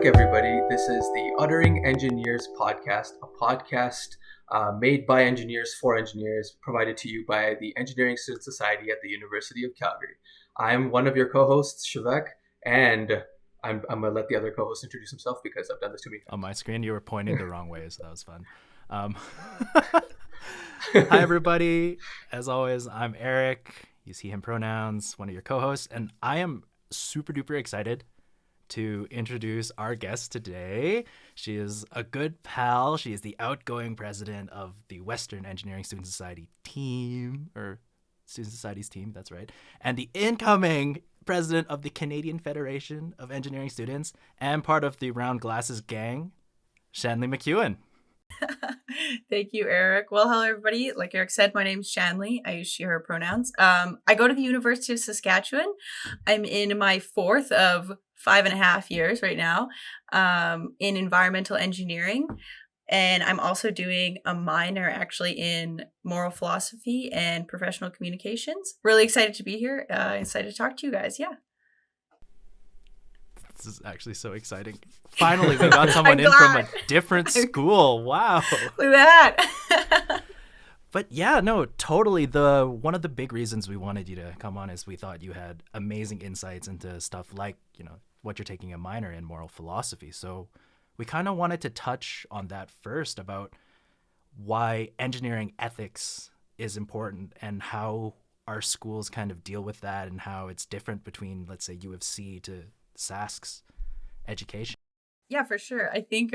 back, everybody. This is the Uddering Engineers podcast, a podcast made by engineers for engineers, provided to you by the Engineering Student Society at the University of Calgary. I'm one of your co-hosts, Shivek, and I'm going to let the other co-host introduce himself because I've done this too many times. On my screen, you were pointing the wrong way, so that was fun. Hi, everybody. As always, I'm Eric. You see him pronouns, one of your co-hosts, and I am super duper excited to introduce our guest today. She is a good pal. She is the outgoing president of the Western Engineering Student Society team, or Student Society's team, that's right, and the incoming president of the Canadian Federation of Engineering Students and part of the Round Glasses gang, Shanley McEwen. Thank you, Eric. Well, hello, everybody. Like Eric said, my name's Shanley. I use she, her pronouns. I go to the University of Saskatchewan. I'm in my fourth of 5.5 years right now in environmental engineering. And I'm also doing a minor actually in moral philosophy and professional communications. Really excited to be here. Excited to talk to you guys. Yeah. This is actually so exciting. Finally, we got someone in from a different school. Wow. Look at that. But yeah, no, totally. One of the big reasons we wanted you to come on is we thought you had amazing insights into stuff like, what you're taking a minor in, moral philosophy. So we kind of wanted to touch on that first, about why engineering ethics is important and how our schools kind of deal with that and how it's different between, let's say, U of C to Sask's education. Yeah, for sure. I think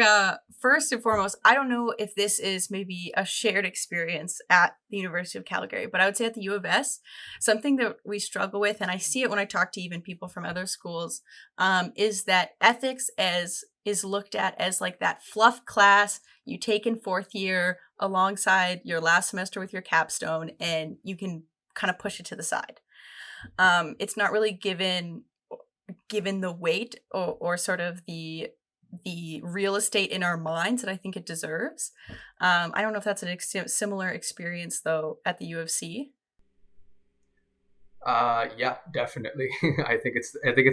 first and foremost, I don't know if this is maybe a shared experience at the University of Calgary, but I would say at the U of S, something that we struggle with, and I see it when I talk to even people from other schools, is that ethics is looked at as like that fluff class you take in fourth year alongside your last semester with your capstone, and you can kind of push it to the side. It's not really given the weight or sort of the real estate in our minds that I think it deserves. I don't know if that's a similar experience though at the U of C. Yeah, definitely. I think it's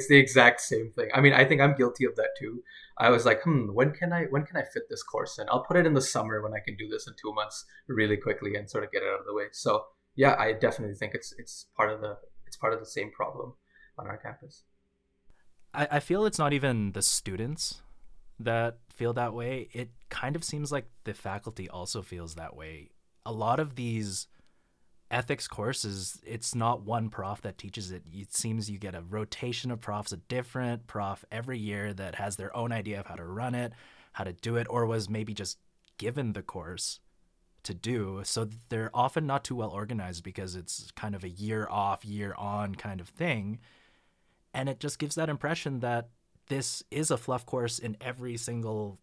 the exact same thing. I mean, I think I'm guilty of that too. I was like, when can I fit this course in? I'll put it in the summer when I can do this in 2 months really quickly and sort of get it out of the way. So yeah, I definitely think it's part of the same problem on our campus. I feel it's not even the students that feel that way. It kind of seems like the faculty also feels that way. A lot of these ethics courses, it's not one prof that teaches it. It seems you get a rotation of profs, a different prof every year that has their own idea of how to run it, how to do it, or was maybe just given the course to do. So they're often not too well organized because it's kind of a year off, year on kind of thing. And it just gives that impression that this is a fluff course in every single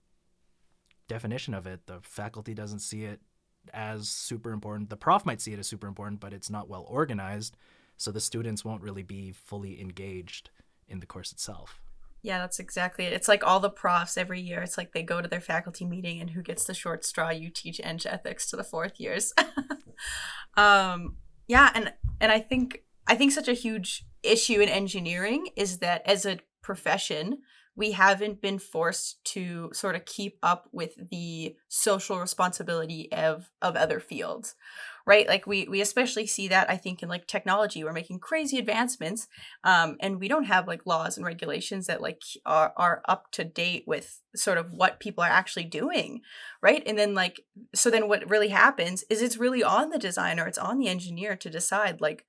definition of it. The faculty doesn't see it as super important. The prof might see it as super important, but it's not well organized. So the students won't really be fully engaged in the course itself. Yeah, that's exactly it. It's like all the profs every year. It's like they go to their faculty meeting and who gets the short straw, you teach eng ethics to the fourth years. Yeah, and I think such a huge issue in engineering is that as a profession, we haven't been forced to sort of keep up with the social responsibility of other fields, right? Like we especially see that, I think, in like technology. We're making crazy advancements, and we don't have like laws and regulations that like are up to date with sort of what people are actually doing, right? And then so then what really happens is it's really on the designer, it's on the engineer to decide like,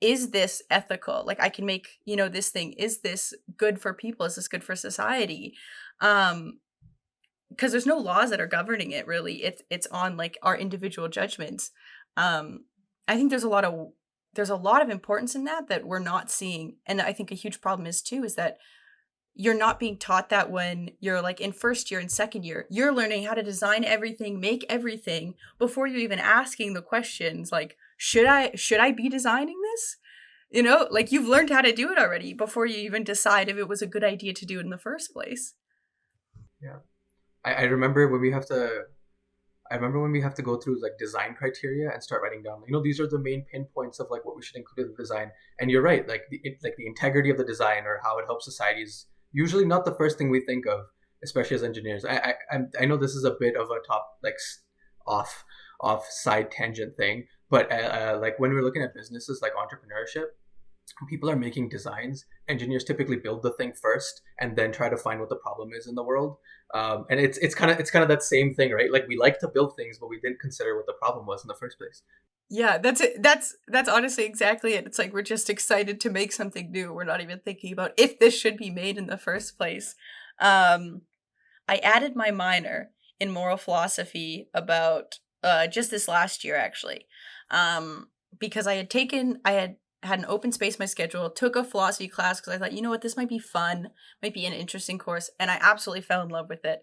is this ethical? Like I can make, this thing, is this good for people? Is this good for society? Because there's no laws that are governing it really. It's on like our individual judgments. I think there's a lot of importance in that we're not seeing. And I think a huge problem is that you're not being taught that when you're like in first year and second year. You're learning how to design everything, make everything before you're even asking the questions like, should I be designing this? Like you've learned how to do it already before you even decide if it was a good idea to do it in the first place. Yeah. I remember when we have to go through like design criteria and start writing down, these are the main pinpoints of like what we should include in the design. And you're right, like the integrity of the design or how it helps society is usually not the first thing we think of. especially as engineers. I know this is a bit of a top like off off side tangent thing, but like when we're looking at businesses like entrepreneurship, people are making designs. Engineers typically build the thing first and then try to find what the problem is in the world. And it's kind of that same thing, right? Like we like to build things, but we didn't consider what the problem was in the first place. Yeah, that's it. That's honestly exactly it. It's like we're just excited to make something new. We're not even thinking about if this should be made in the first place. Um, I added my minor in moral philosophy about just this last year, actually, because I had an open space in my schedule, took a philosophy class because I thought, you know what, this might be fun, might be an interesting course, and I absolutely fell in love with it.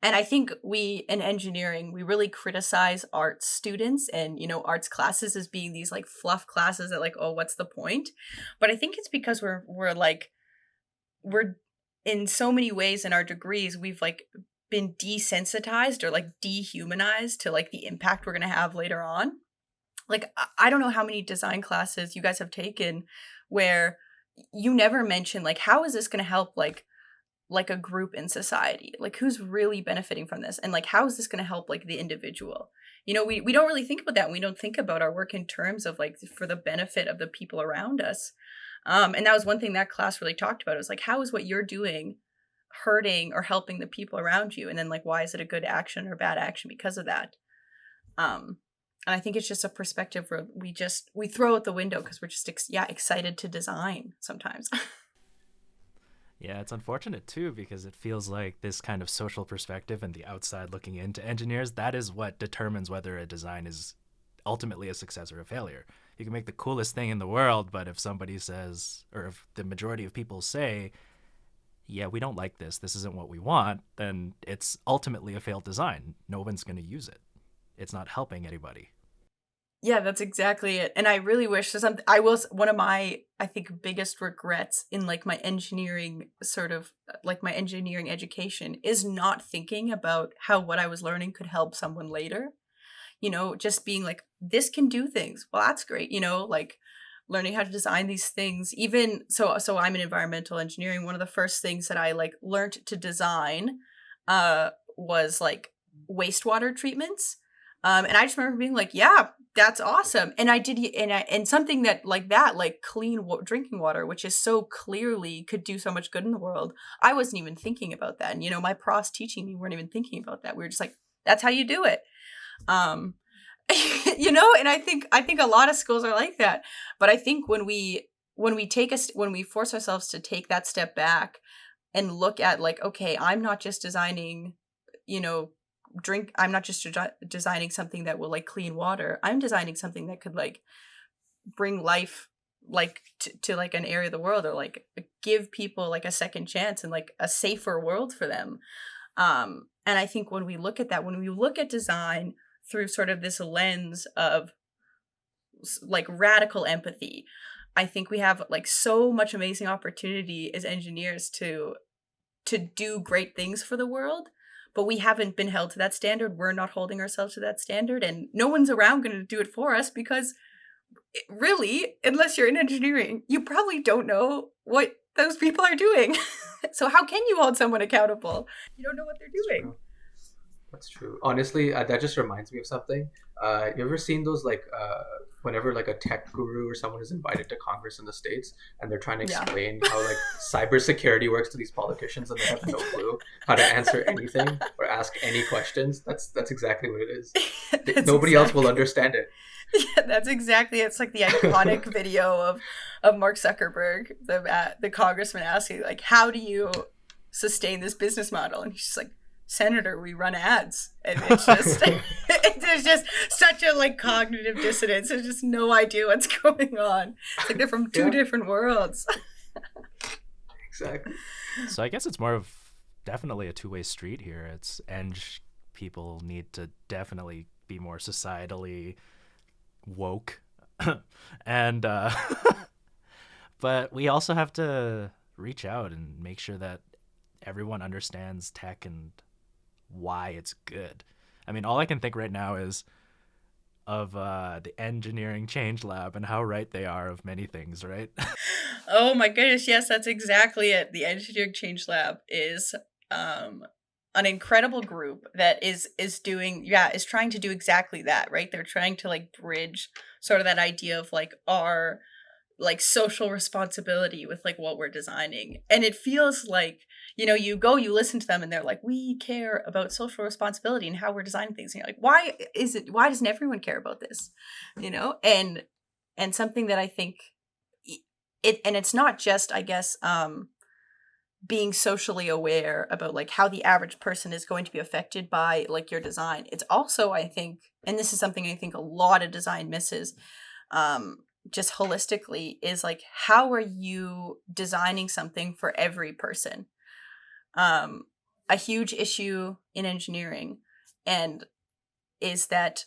And I think we in engineering, we really criticize arts students and, arts classes as being these like fluff classes that like, oh, what's the point? But I think it's because we're in so many ways in our degrees, we've like been desensitized or like dehumanized to like the impact we're going to have later on. Like, I don't know how many design classes you guys have taken where you never mention like, how is this going to help like a group in society? Like, who's really benefiting from this? And like, how is this going to help like the individual? We don't really think about that. We don't think about our work in terms of like for the benefit of the people around us. And that was one thing that class really talked about. It was like, how is what you're doing hurting or helping the people around you? And then like, why is it a good action or bad action because of that? And I think it's just a perspective where we throw out the window because we're just excited to design sometimes. Yeah, it's unfortunate too because it feels like this kind of social perspective and the outside looking into engineers, that is what determines whether a design is ultimately a success or a failure. You can make the coolest thing in the world, but if somebody says, or if the majority of people say, yeah, we don't like this isn't what we want, then it's ultimately a failed design. No one's going to use it. It's not helping anybody. Yeah, that's exactly it. And I really wish one of my, I think, biggest regrets in like my engineering like my engineering education is not thinking about how what I was learning could help someone later. Just being like, this can do things. Well, that's great. Like learning how to design these things. Even so I'm in environmental engineering. One of the first things that I like learned to design was like wastewater treatments. And I just remember being like, yeah, that's awesome. And I did, and something that like that, like clean drinking water, which is so clearly could do so much good in the world. I wasn't even thinking about that. And, my profs teaching me weren't even thinking about that. We were just like, that's how you do it. And I think a lot of schools are like that. But I think when we force ourselves to take that step back and look at like, okay, I'm not just designing, I'm not just designing something that will like clean water. I'm designing something that could like bring life like to like an area of the world or like give people like a second chance and like a safer world for them. And I think when we look at that, when we look at design through sort of this lens of like radical empathy, I think we have like so much amazing opportunity as engineers to do great things for the world. But we haven't been held to that standard. We're not holding ourselves to that standard. And no one's around going to do it for us because really, unless you're in engineering, you probably don't know what those people are doing. So how can you hold someone accountable? You don't know what they're doing. That's true. Honestly, that just reminds me of something. You ever seen those like whenever like a tech guru or someone is invited to Congress in the States and they're trying to explain how like cybersecurity works to these politicians and they have no clue how to answer anything or ask any questions? That's exactly what it is. Nobody else will understand it. Yeah, that's exactly. It's like the iconic video of Mark Zuckerberg, the congressman asking like, "How do you sustain this business model?" And he's just like, "Senator, we run ads." And it's just there's just such a like cognitive dissonance. There's just no idea what's going on. It's like they're from two different worlds. Exactly. So I guess it's more of definitely a two-way street here. It's people need to definitely be more societally woke and but we also have to reach out and make sure that everyone understands tech and why it's good. I mean, all I can think right now is of the engineering change lab and how right they are of many things, right? Oh my goodness, yes, that's exactly it. The engineering change lab is an incredible group that is trying to do exactly that, right? They're trying to like bridge sort of that idea of like our like social responsibility with like what we're designing. And it feels like, you know, you listen to them and they're like, we care about social responsibility and how we're designing things. And you're like, why doesn't everyone care about this? You know? And something that I think and it's not just, I guess, being socially aware about like how the average person is going to be affected by like your design. It's also, I think, and this is something I think a lot of design misses, just holistically, is like, how are you designing something for every person? A huge issue in engineering and is that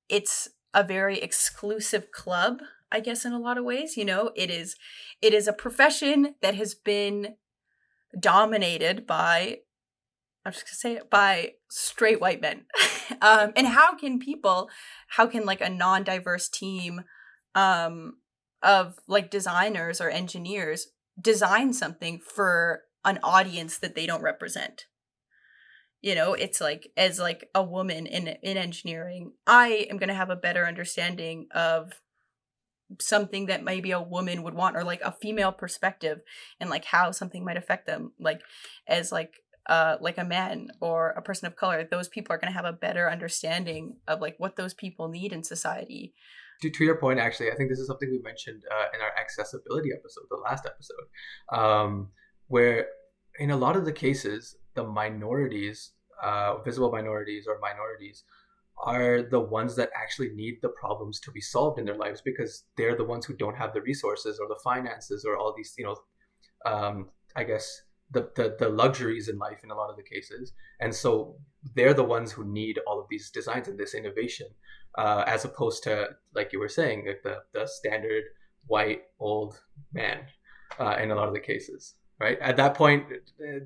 it's a very exclusive club, I guess, in a lot of ways. You know, it is a profession that has been dominated by, I'm just gonna say it, by straight white men. And how can like a non-diverse team of like designers or engineers design something for an audience that they don't represent? You know, it's like, as like a woman in engineering, I am gonna have a better understanding of something that maybe a woman would want, or like a female perspective, and like how something might affect them, like as like a man or a person of color. Those people are going to have a better understanding of like what those people need in society. To your point, actually, I think this is something we mentioned in our accessibility episode, the last episode, where in a lot of the cases, the minorities, visible minorities or minorities, are the ones that actually need the problems to be solved in their lives, because they're the ones who don't have the resources or the finances or all these, you know, I guess the luxuries in life in a lot of the cases. And so they're the ones who need all of these designs and this innovation, as opposed to, like you were saying, like the standard white old man in a lot of the cases. Right at that point,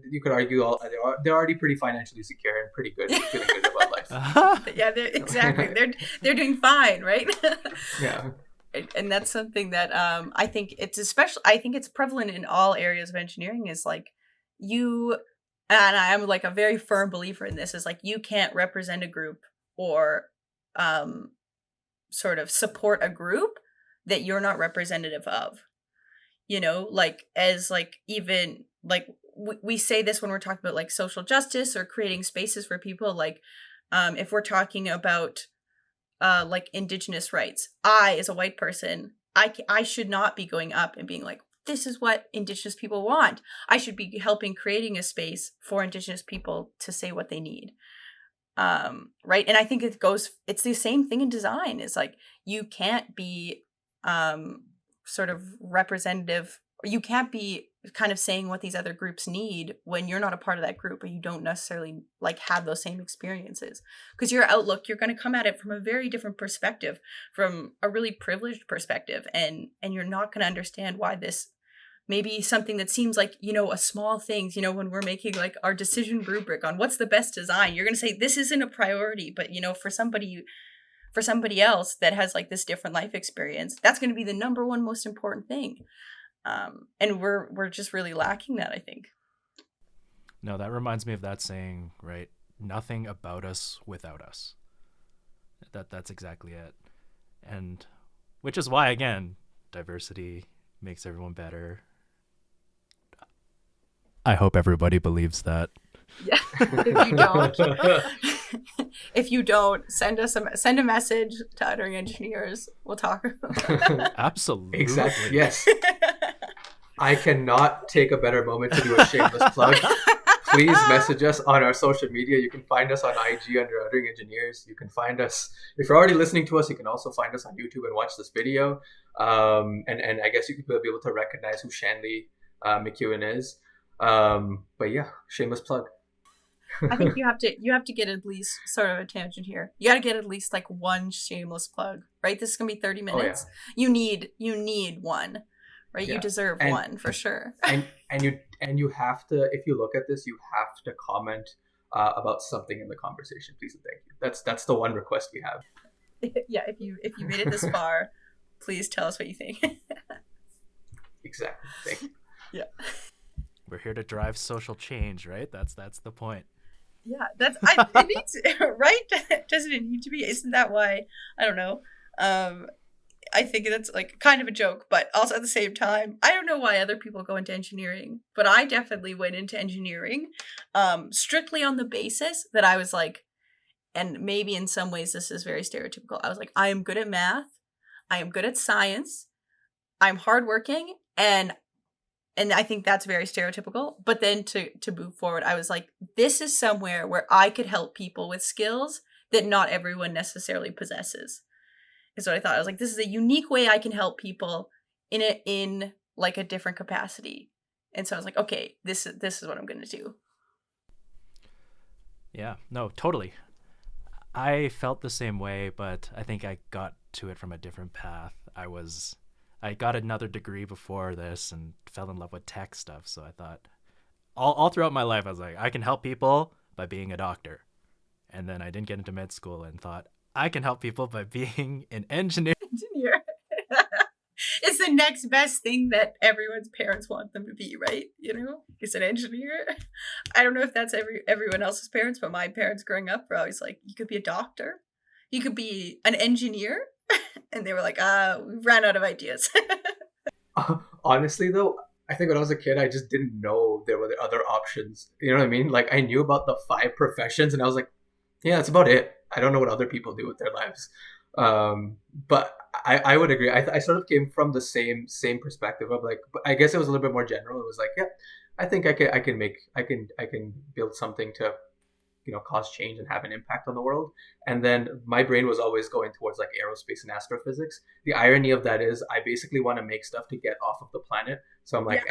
you could argue they're already pretty financially secure and pretty good, feeling good about life. Yeah, exactly. They're doing fine, right? Yeah. And that's something that I think it's prevalent in all areas of engineering, is like, and I'm like a very firm believer in this, is like, you can't represent a group or sort of support a group that you're not representative of. You know, like, as like, even like we say this when we're talking about like social justice or creating spaces for people, like if we're talking about like Indigenous rights, I, as a white person, I should not be going up and being like, this is what Indigenous people want. I should be helping creating a space for Indigenous people to say what they need. Right. And I think it's the same thing in design. Is like, you can't be sort of representative, or you can't be kind of saying what these other groups need when you're not a part of that group, or you don't necessarily like have those same experiences, because your outlook, you're going to come at it from a very different perspective, from a really privileged perspective, and you're not going to understand why this maybe something that seems like, you know, a small things, you know, when we're making like our decision rubric on what's the best design, you're going to say this isn't a priority, but you know, for somebody else that has like this different life experience, that's going to be the number one most important thing. And we're just really lacking that, I think. No, that reminds me of that saying, right? Nothing about us without us. That's exactly it. And which is why, again, diversity makes everyone better. I hope everybody believes that. Yeah. If you don't, send a message to Uddering Engineers. We'll talk. Absolutely. Exactly. Yes. I cannot take a better moment to do a shameless plug. Please message us on our social media. You can find us on IG under Uddering Engineers. You can find us, if you're already listening to us, you can also find us on YouTube and watch this video. And I guess you could be able to recognize who Shanley McEwen is. But yeah, shameless plug. I think you have to get at least, sort of a tangent here, you got to get at least like one shameless plug, right? This is gonna be 30 minutes. Oh, yeah. You need one, right? Yeah. You deserve one for sure. And you have to, if you look at this, you have to comment about something in the conversation, please and thank you. That's the one request we have. Yeah, if you made it this far, please tell us what you think. Exactly. Thank you. Yeah. We're here to drive social change, right? That's the point. Yeah, it needs right. Doesn't it need to be? Isn't that why? I don't know. Um, I think that's like kind of a joke, but also at the same time, I don't know why other people go into engineering, but I definitely went into engineering, strictly on the basis that I was like, and maybe in some ways this is very stereotypical. I was like, I am good at math, I am good at science, I'm hardworking, and I think that's very stereotypical. But then to move forward, I was like, this is somewhere where I could help people with skills that not everyone necessarily possesses. Is what I thought. I was like, this is a unique way I can help people in like a different capacity. And so I was like, okay, this is what I'm gonna do. Yeah, no, totally. I felt the same way, but I think I got to it from a different path. I got another degree before this and fell in love with tech stuff. So I thought all throughout my life, I was like, I can help people by being a doctor. And then I didn't get into med school and thought I can help people by being an engineer. Engineer. It's the next best thing that everyone's parents want them to be, right? You know, it's an engineer. I don't know if that's everyone else's parents, but my parents growing up were always like, you could be a doctor, you could be an engineer, and they were like, we ran out of ideas. Honestly, though, I think when I was a kid, I just didn't know there were other options. You know what I mean? Like, I knew about the 5 professions, and I was like, yeah, that's about it. I don't know what other people do with their lives. But I would agree. I sort of came from the same perspective of like, but I guess it was a little bit more general. It was like, yeah, I think I can build something to, cause change and have an impact on the world. And then my brain was always going towards like aerospace and astrophysics. The irony of that is I basically want to make stuff to get off of the planet. So I'm like,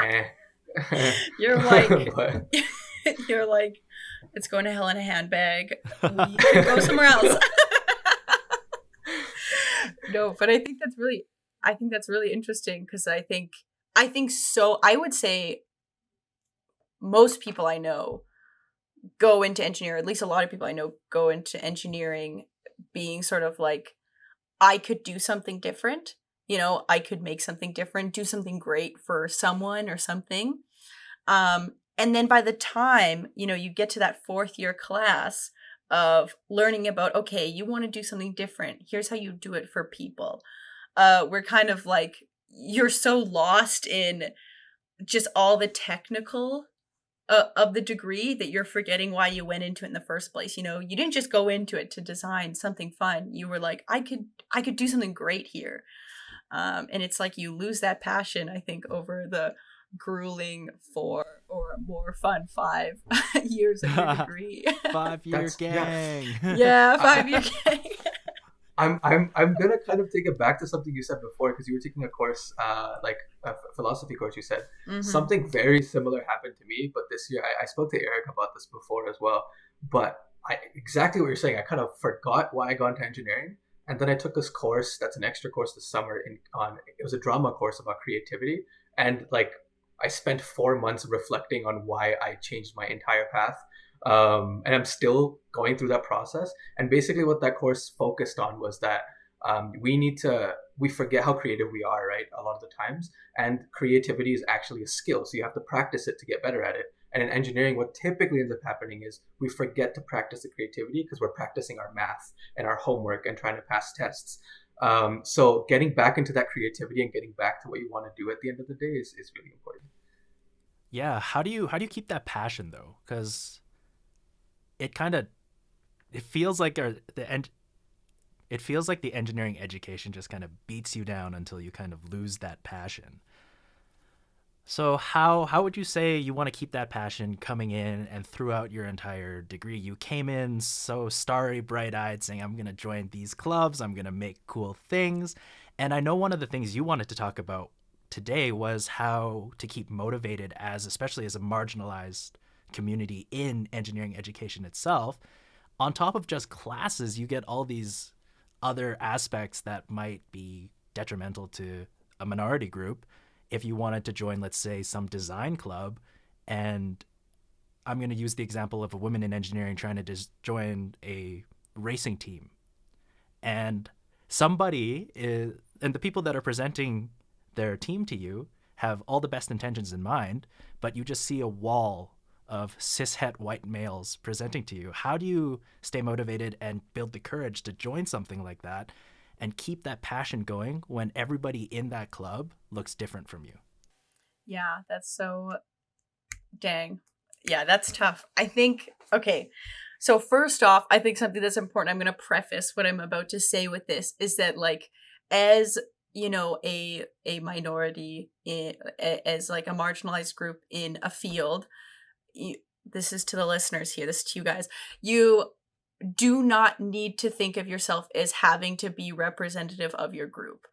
You're like, but you're like, it's going to hell in a handbag. We can go somewhere else. No, but I think that's really interesting because I think so. I would say most people I know go into engineering. At least a lot of people I know go into engineering, being sort of like, I could do something different. You know, I could make something different, do something great for someone or something. And then by the time, you get to that 4th-year class of learning about, okay, you want to do something different. Here's how you do it for people. We're kind of like, you're so lost in just all the technical of the degree that you're forgetting why you went into it in the first place. You didn't just go into it to design something fun. You were like, I could do something great here. And it's like you lose that passion, I think, over the grueling 4 or more fun 5 years of your degree. 5-year gang. Yeah, 5-year gang. I'm gonna kind of take it back to something you said before, because you were taking a course, like a philosophy course. You said something very similar happened to me, but this year I spoke to Eric about this before as well. But exactly what you're saying. I kind of forgot why I got into engineering, and then I took this course that's an extra course this summer it was a drama course about creativity, and like I spent 4 months reflecting on why I changed my entire path. And I'm still going through that process. And basically what that course focused on was that we forget how creative we are, right? A lot of the times. And creativity is actually a skill. So you have to practice it to get better at it. And in engineering, what typically ends up happening is we forget to practice the creativity because we're practicing our math and our homework and trying to pass tests. So getting back into that creativity and getting back to what you want to do at the end of the day is really important. Yeah, how do you keep that passion though? Because it feels like the engineering education just kind of beats you down until you kind of lose that passion. So how would you say you want to keep that passion coming in and throughout your entire degree? You came in so starry, bright-eyed, saying, I'm going to join these clubs, I'm going to make cool things. And I know one of the things you wanted to talk about today was how to keep motivated, especially as a marginalized community in engineering education itself. On top of just classes, you get all these other aspects that might be detrimental to a minority group. If you wanted to join, let's say, some design club, and I'm going to use the example of a woman in engineering trying to join a racing team, and and the people that are presenting their team to you have all the best intentions in mind, but you just see a wall of cishet white males presenting to you. How do you stay motivated and build the courage to join something like that and keep that passion going when everybody in that club looks different from you? Yeah, that's so dang. Yeah, that's tough. I think, okay, so first off, I think something that's important, I'm going to preface what I'm about to say with this, is that like, as you know, a minority, as like a marginalized group in a field, this is to the listeners here, this is to you guys, you do not need to think of yourself as having to be representative of your group.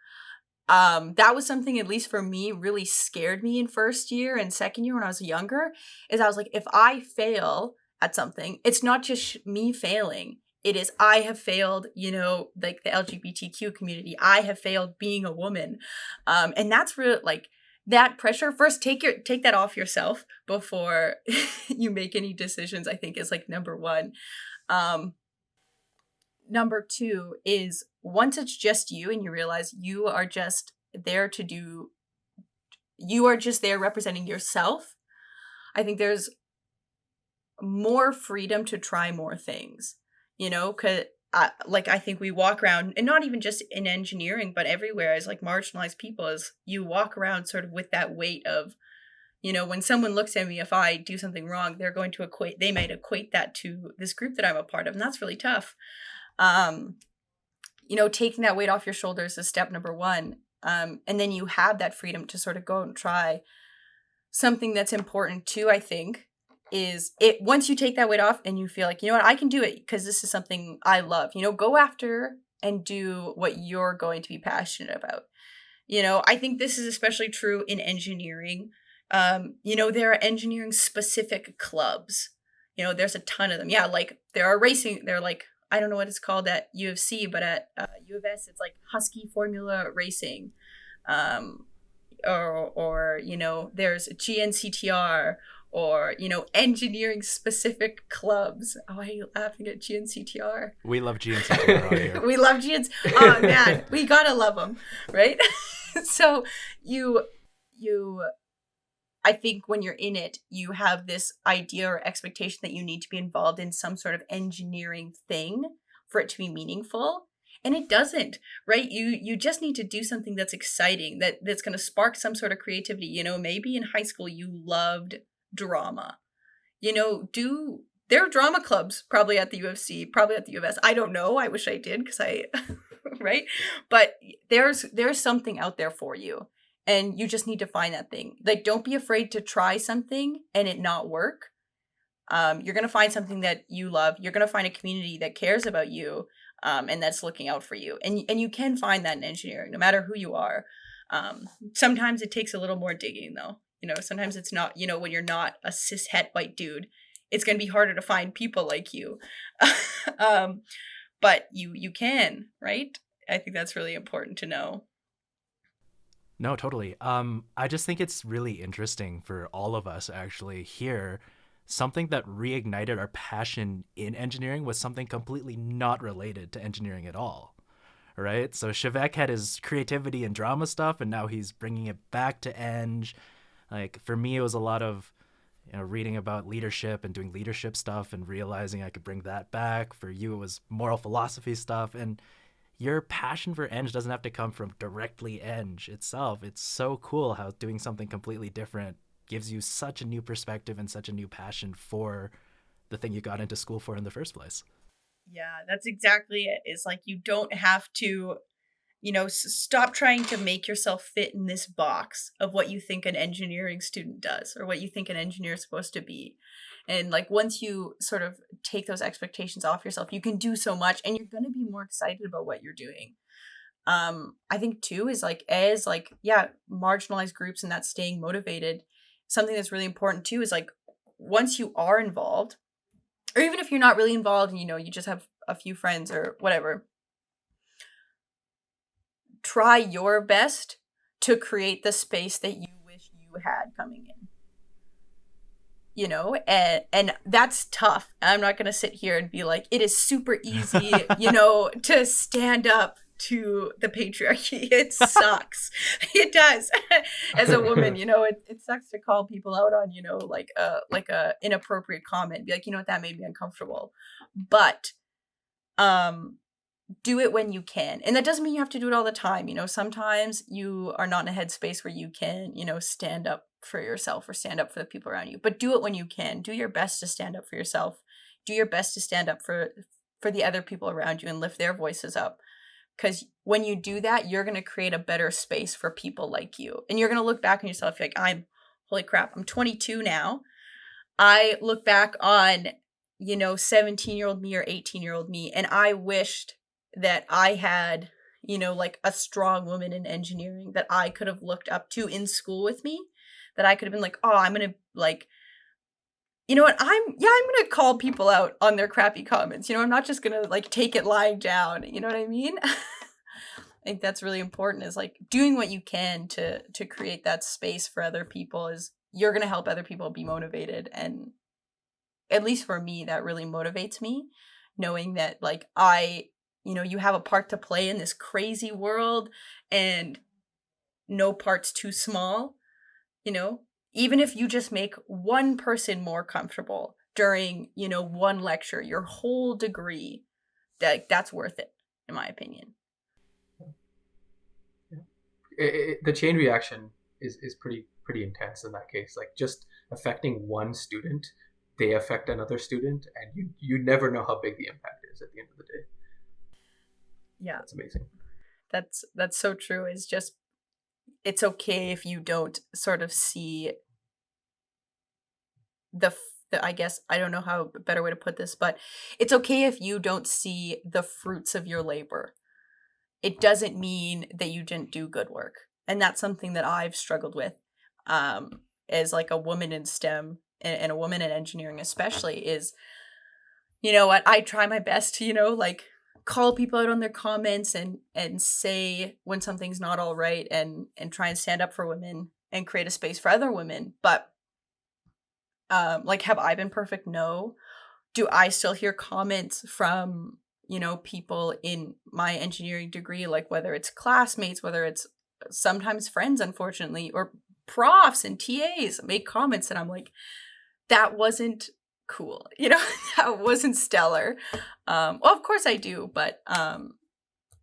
That was something, at least for me, really scared me in first year and second year when I was younger, is I was like, if I fail at something, it's not just me failing. It is, I have failed, you know, like the LGBTQ community. I have failed being a woman. And that's really like that pressure. First, take that off yourself before you make any decisions, I think, is like number one. Number two is, once it's just you and you realize you are just there representing yourself, I think there's more freedom to try more things, you know, because I think we walk around, and not even just in engineering, but everywhere as like marginalized people, as you walk around sort of with that weight of, you know, when someone looks at me, if I do something wrong, they might equate that to this group that I'm a part of. And that's really tough. You know, taking that weight off your shoulders is step number one. And then you have that freedom to sort of go and try. Something that's important too, I think, is once you take that weight off and you feel like, you know what, I can do it because this is something I love, you know, go after and do what you're going to be passionate about. You know, I think this is especially true in engineering. You know, there are engineering specific clubs. You know, there's a ton of them. Yeah, like there are racing, they're like, I don't know what it's called at U of C, but at U of S, it's like Husky Formula Racing. Or you know, there's GNCTR, or, you know, engineering specific clubs. Oh, are you laughing at GNCTR? We love GNCTR out here. We love GNC. Oh, man, we gotta love them, right? So I think when you're in it, you have this idea or expectation that you need to be involved in some sort of engineering thing for it to be meaningful. And it doesn't, right? You just need to do something that's exciting, that's going to spark some sort of creativity. You know, maybe in high school you loved drama. You know, there are drama clubs probably at the U of C, probably at the U of S. I don't know. I wish I did, because right? But there's something out there for you. And you just need to find that thing. Like, don't be afraid to try something and it not work. You're going to find something that you love. You're going to find a community that cares about you, and that's looking out for you. And you can find that in engineering, no matter who you are. Sometimes it takes a little more digging, though. You know, sometimes it's not, you know, when you're not a cishet white dude, it's going to be harder to find people like you. But you can, right? I think that's really important to know. No, totally. I just think it's really interesting for all of us actually here. Something that reignited our passion in engineering was something completely not related to engineering at all, right? So Shivek had his creativity and drama stuff, and now he's bringing it back to Eng. Like, for me, it was a lot of, you know, reading about leadership and doing leadership stuff and realizing I could bring that back. For you, it was moral philosophy stuff. And your passion for Eng doesn't have to come from directly Eng itself. It's so cool how doing something completely different gives you such a new perspective and such a new passion for the thing you got into school for in the first place. Yeah, that's exactly it. It's like, you don't have to, you know, stop trying to make yourself fit in this box of what you think an engineering student does or what you think an engineer is supposed to be. And like, once you sort of take those expectations off yourself, you can do so much, and you're going to be more excited about what you're doing. I think too is like, as like, yeah, marginalized groups and that staying motivated, something that's really important too is like, once you are involved, or even if you're not really involved and, you know, you just have a few friends or whatever, try your best to create the space that you wish you had coming in. You know, and that's tough. I'm not going to sit here and be like, it is super easy, you know, to stand up to the patriarchy. It sucks. It does. As a woman, it sucks to call people out on, like a inappropriate comment. Be like, you know what, that made me uncomfortable. But do it when you can. And that doesn't mean you have to do it all the time. Sometimes you are not in a headspace where you can, stand up for yourself or stand up for the people around you. But do it when you can. Do your best to stand up for yourself. Do your best to stand up for the other people around you and lift their voices up. Because when you do that, you're going to create a better space for people like you. And you're going to look back on yourself like, holy crap, I'm 22 now. I look back on, 17-year-old me or 18-year-old me, and I wished that I had, like a strong woman in engineering that I could have looked up to in school with me, that I could have been like, oh, I'm going to like, you know what, I'm going to call people out on their crappy comments. I'm not just going to like take it lying down. You know what I mean? I think that's really important, is like doing what you can to create that space for other people. Is you're going to help other people be motivated. And at least for me, that really motivates me, knowing that like you have a part to play in this crazy world, and no part's too small, even if you just make one person more comfortable during, one lecture, your whole degree, that's worth it, in my opinion. The chain reaction is pretty intense in that case. Like just affecting one student, they affect another student, and you never know how big the impact is at the end of the day. Yeah, that's amazing. That's so true. Is just, it's okay if you don't sort of see the I guess, I don't know how a better way to put this, but it's okay if you don't see the fruits of your labor. It doesn't mean that you didn't do good work. And that's something that I've struggled with as like a woman in STEM and a woman in engineering especially, is, what, I try my best to, like call people out on their comments and say when something's not all right, and try and stand up for women and create a space for other women. But like, have I been perfect? No. Do I still hear comments from, people in my engineering degree, like whether it's classmates, whether it's sometimes friends, unfortunately, or profs and TAs make comments that I'm like, that wasn't cool, that wasn't stellar. Well, of course I do, but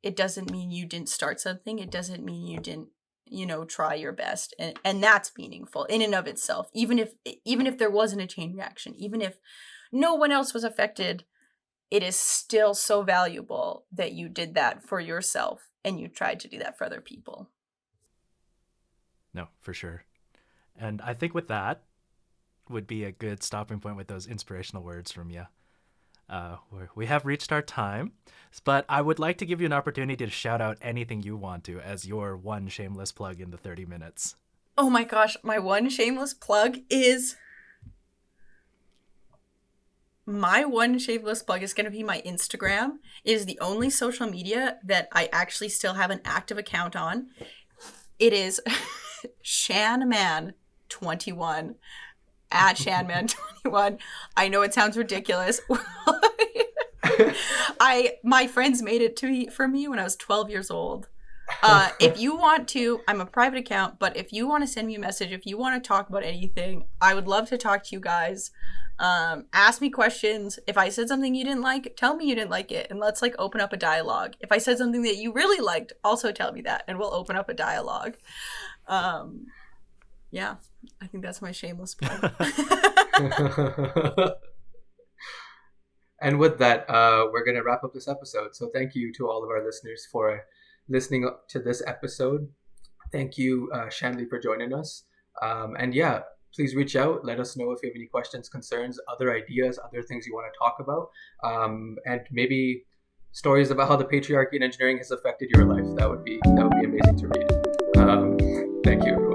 it doesn't mean you didn't start something. It doesn't mean you didn't, try your best, and that's meaningful in and of itself. Even if there wasn't a chain reaction, even if no one else was affected, it is still so valuable that you did that for yourself and you tried to do that for other people. No, for sure. And I think with that would be a good stopping point with those inspirational words from you. We have reached our time, but I would like to give you an opportunity to shout out anything you want to as your one shameless plug in the 30 minutes. Oh my gosh, my one shameless plug is going to be my Instagram. It is the only social media that I actually still have an active account on. It is Shanman21. At Shanman21. I know it sounds ridiculous. My friends made it for me when I was 12 years old. If you want to, I'm a private account, but if you want to send me a message, if you want to talk about anything, I would love to talk to you guys. Ask me questions. If I said something you didn't like, tell me you didn't like it, and let's like open up a dialogue. If I said something that you really liked, also tell me that, and we'll open up a dialogue. Yeah, I think that's my shameless plug. And with that, we're going to wrap up this episode. So thank you to all of our listeners for listening to this episode. Thank you, Shanley, for joining us. And yeah, please reach out. Let us know if you have any questions, concerns, other ideas, other things you want to talk about, and maybe stories about how the patriarchy in engineering has affected your life. That would be amazing to read. Thank you.